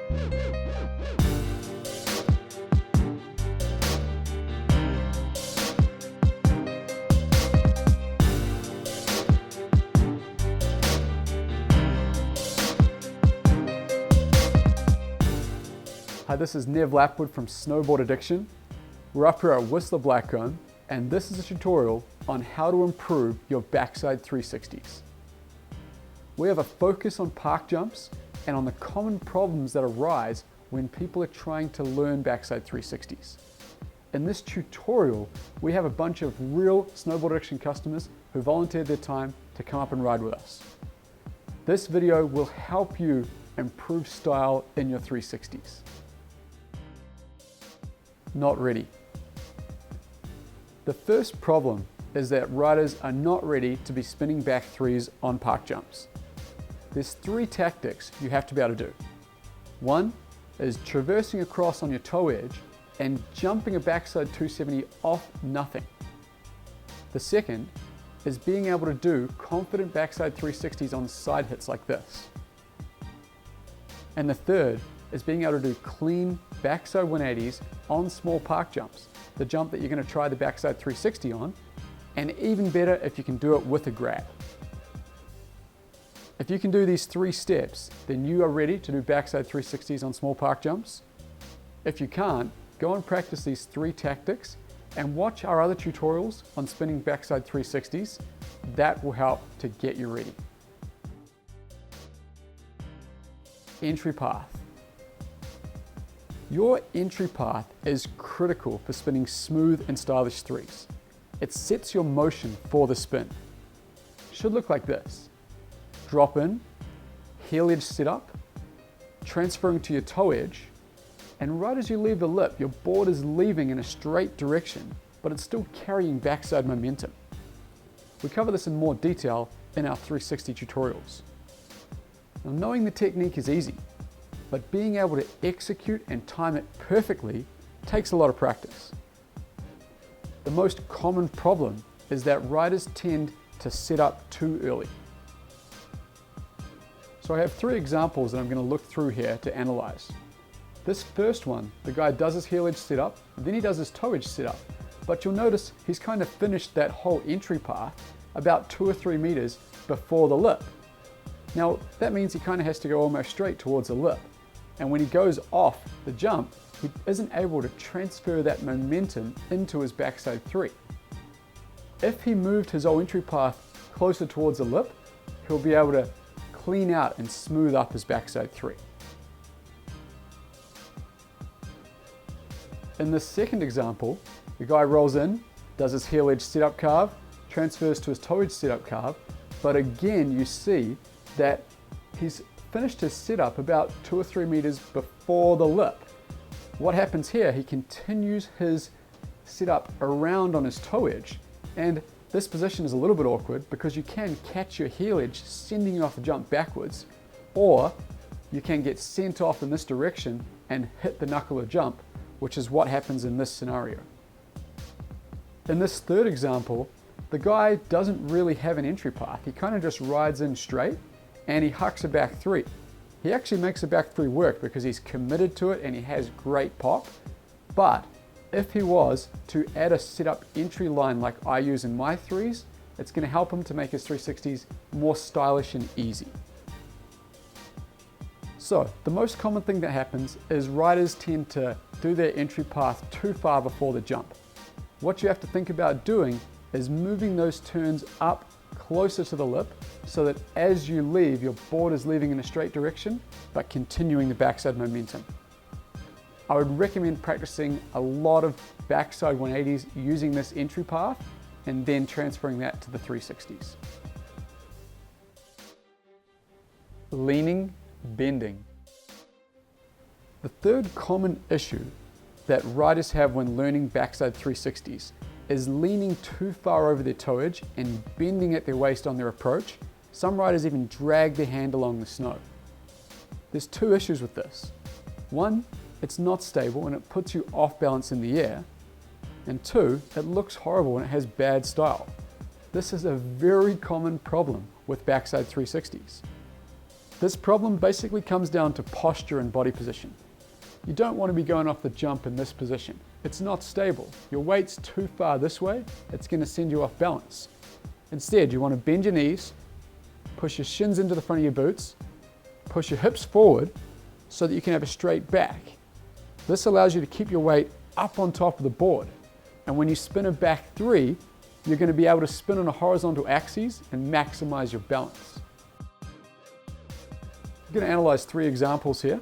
Hi, this is Nev Lapwood from Snowboard Addiction. We're up here at Whistler Blackcomb, and this is a tutorial on how to improve your backside 360s. We have a focus on park jumps and on the common problems that arise when people are trying to learn backside 360s. In this tutorial, we have a bunch of real Snowboard Addiction customers who volunteered their time to come up and ride with us. This video will help you improve style in your 360s. Not ready. The first problem is that riders are not ready to be spinning back threes on park jumps. There's three tactics you have to be able to do. One is traversing across on your toe edge and jumping a backside 270 off nothing. The second is being able to do confident backside 360s on side hits like this. And the third is being able to do clean backside 180s on small park jumps, the jump that you're going to try the backside 360 on, and even better if you can do it with a grab. If you can do these three steps, then you are ready to do backside 360s on small park jumps. If you can't, go and practice these three tactics and watch our other tutorials on spinning backside 360s. That will help to get you ready. Entry path. Your entry path is critical for spinning smooth and stylish threes. It sets your motion for the spin. It should look like this. Drop in, heel edge sit up, transferring to your toe edge, and right as you leave the lip, your board is leaving in a straight direction, but it's still carrying backside momentum. We cover this in more detail in our 360 tutorials. Now, knowing the technique is easy, but being able to execute and time it perfectly takes a lot of practice. The most common problem is that riders tend to set up too early. So I have three examples that I'm going to look through here to analyze. This first one, the guy does his heel edge sit up, then he does his toe edge sit up, but you'll notice he's kind of finished that whole entry path about 2 or 3 meters before the lip. Now that means he kind of has to go almost straight towards the lip. And when he goes off the jump, he isn't able to transfer that momentum into his backside three. If he moved his whole entry path closer towards the lip, he'll be able to clean out and smooth up his backside three. In the second example, the guy rolls in, does his heel edge sit up carve, transfers to his toe edge sit up carve, but again you see that he's finished his sit-up about 2 or 3 meters before the lip. What happens here, he continues his sit-up around on his toe edge, and this position is a little bit awkward because you can catch your heel edge sending you off the jump backwards, or you can get sent off in this direction and hit the knuckle of jump, which is what happens in this scenario. In this third example, the guy doesn't really have an entry path. He kind of just rides in straight and he hucks a back three. He actually makes a back three work because he's committed to it and he has great pop. But if he was to add a sit-up entry line like I use in my threes, it's going to help him to make his 360s more stylish and easy. So the most common thing that happens is riders tend to do their entry path too far before the jump. What you have to think about doing is moving those turns up closer to the lip so that as you leave, your board is leaving in a straight direction, but continuing the backside momentum. I would recommend practicing a lot of backside 180s using this entry path and then transferring that to the 360s. Leaning, bending. The third common issue that riders have when learning backside 360s is leaning too far over their toe edge and bending at their waist on their approach. Some riders even drag their hand along the snow. There's two issues with this. One, it's not stable and it puts you off balance in the air. And two, it looks horrible and it has bad style. This is a very common problem with backside 360s. This problem basically comes down to posture and body position. You don't want to be going off the jump in this position. It's not stable. Your weight's too far this way, it's going to send you off balance. Instead, you want to bend your knees, push your shins into the front of your boots, push your hips forward so that you can have a straight back. This allows you to keep your weight up on top of the board. And when you spin a back three, you're going to be able to spin on a horizontal axis and maximize your balance. I'm going to analyze three examples here.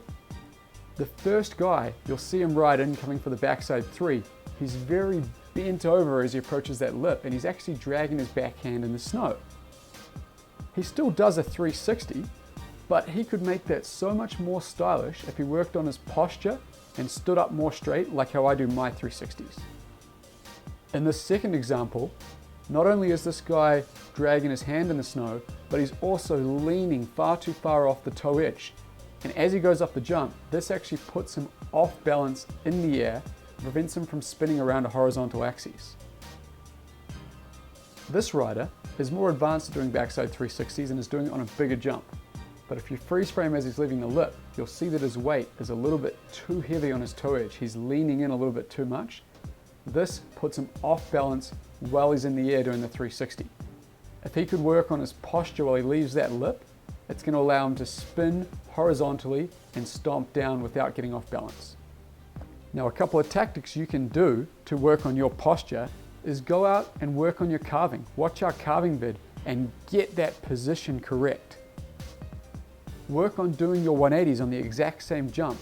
The first guy, you'll see him right in coming for the backside three. He's very bent over as he approaches that lip, and he's actually dragging his backhand in the snow. He still does a 360, but he could make that so much more stylish if he worked on his posture and stood up more straight like how I do my 360s. In this second example, not only is this guy dragging his hand in the snow, but he's also leaning far too far off the toe edge. And as he goes up the jump, this actually puts him off balance in the air, prevents him from spinning around a horizontal axis. This rider is more advanced at doing backside 360s and is doing it on a bigger jump. But if you freeze frame as he's leaving the lip, you'll see that his weight is a little bit too heavy on his toe edge. He's leaning in a little bit too much. This puts him off balance while he's in the air doing the 360. If he could work on his posture while he leaves that lip, it's going to allow him to spin horizontally and stomp down without getting off balance. Now, a couple of tactics you can do to work on your posture is go out and work on your carving. Watch our carving vid and get that position correct. Work on doing your 180s on the exact same jump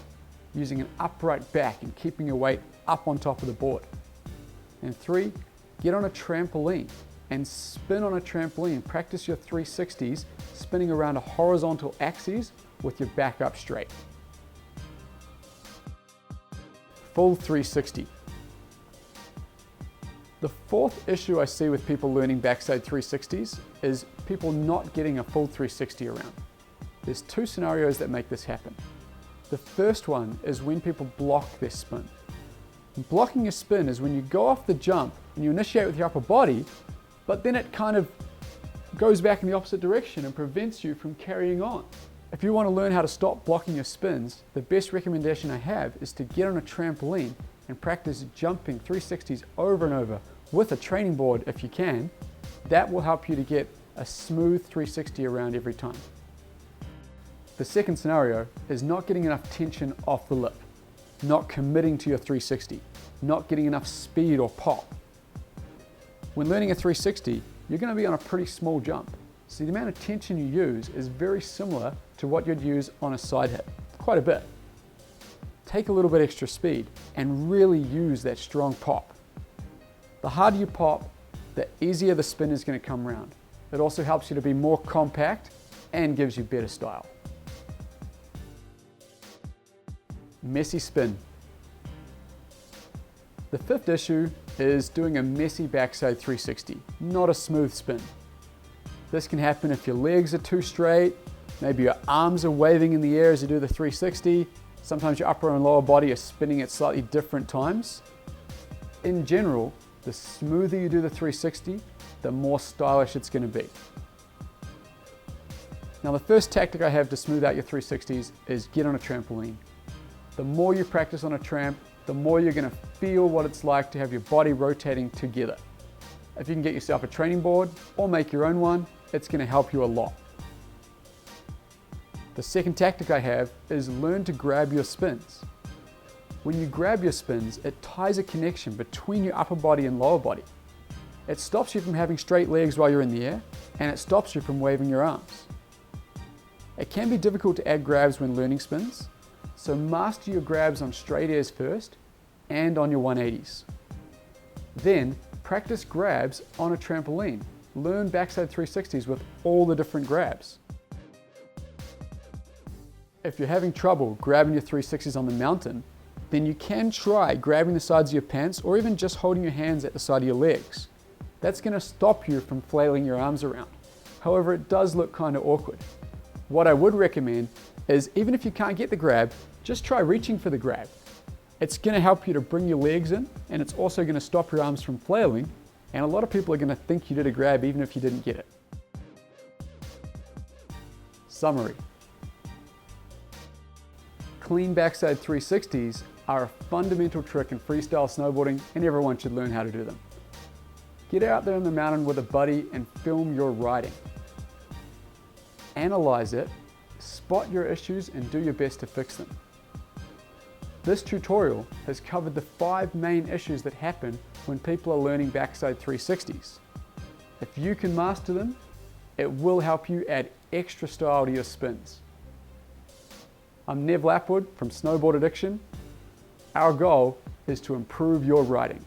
using an upright back and keeping your weight up on top of the board. And 3, get on a trampoline and spin on a trampoline. Practice your 360s spinning around a horizontal axis with your back up straight. Full 360. The fourth issue I see with people learning backside 360s is people not getting a full 360 around. There's 2 scenarios that make this happen. The first one is when people block their spin. Blocking your spin is when you go off the jump and you initiate with your upper body, but then it kind of goes back in the opposite direction and prevents you from carrying on. If you want to learn how to stop blocking your spins, the best recommendation I have is to get on a trampoline and practice jumping 360s over and over with a training board if you can. That will help you to get a smooth 360 around every time. The second scenario is not getting enough tension off the lip, not committing to your 360, not getting enough speed or pop. When learning a 360, you're going to be on a pretty small jump, so the amount of tension you use is very similar to what you'd use on a side hit, quite a bit. Take a little bit extra speed and really use that strong pop. The harder you pop, the easier the spin is going to come around. It also helps you to be more compact and gives you better style. Messy spin. The fifth issue is doing a messy backside 360, not a smooth spin. This can happen if your legs are too straight, maybe your arms are waving in the air as you do the 360, sometimes your upper and lower body are spinning at slightly different times. In general, the smoother you do the 360, the more stylish it's going to be. Now, the first tactic I have to smooth out your 360s is get on a trampoline. The more you practice on a tramp, the more you're going to feel what it's like to have your body rotating together. If you can get yourself a training board or make your own one, it's going to help you a lot. The second tactic I have is learn to grab your spins. When you grab your spins, it ties a connection between your upper body and lower body. It stops you from having straight legs while you're in the air, and it stops you from waving your arms. It can be difficult to add grabs when learning spins, so master your grabs on straight airs first and on your 180s. Then practice grabs on a trampoline. Learn backside 360s with all the different grabs. If you're having trouble grabbing your 360s on the mountain, then you can try grabbing the sides of your pants or even just holding your hands at the side of your legs. That's going to stop you from flailing your arms around. However, it does look kind of awkward. What I would recommend is, even if you can't get the grab, just try reaching for the grab. It's going to help you to bring your legs in, and it's also going to stop your arms from flailing, and a lot of people are going to think you did a grab even if you didn't get it. Summary. clean backside 360s are a fundamental trick in freestyle snowboarding, and everyone should learn how to do them. Get out there on the mountain with a buddy and film your riding. Analyze it, spot your issues, and do your best to fix them. This tutorial has covered the 5 main issues that happen when people are learning backside 360s. If you can master them, it will help you add extra style to your spins. I'm Nev Lapwood from Snowboard Addiction. Our goal is to improve your riding.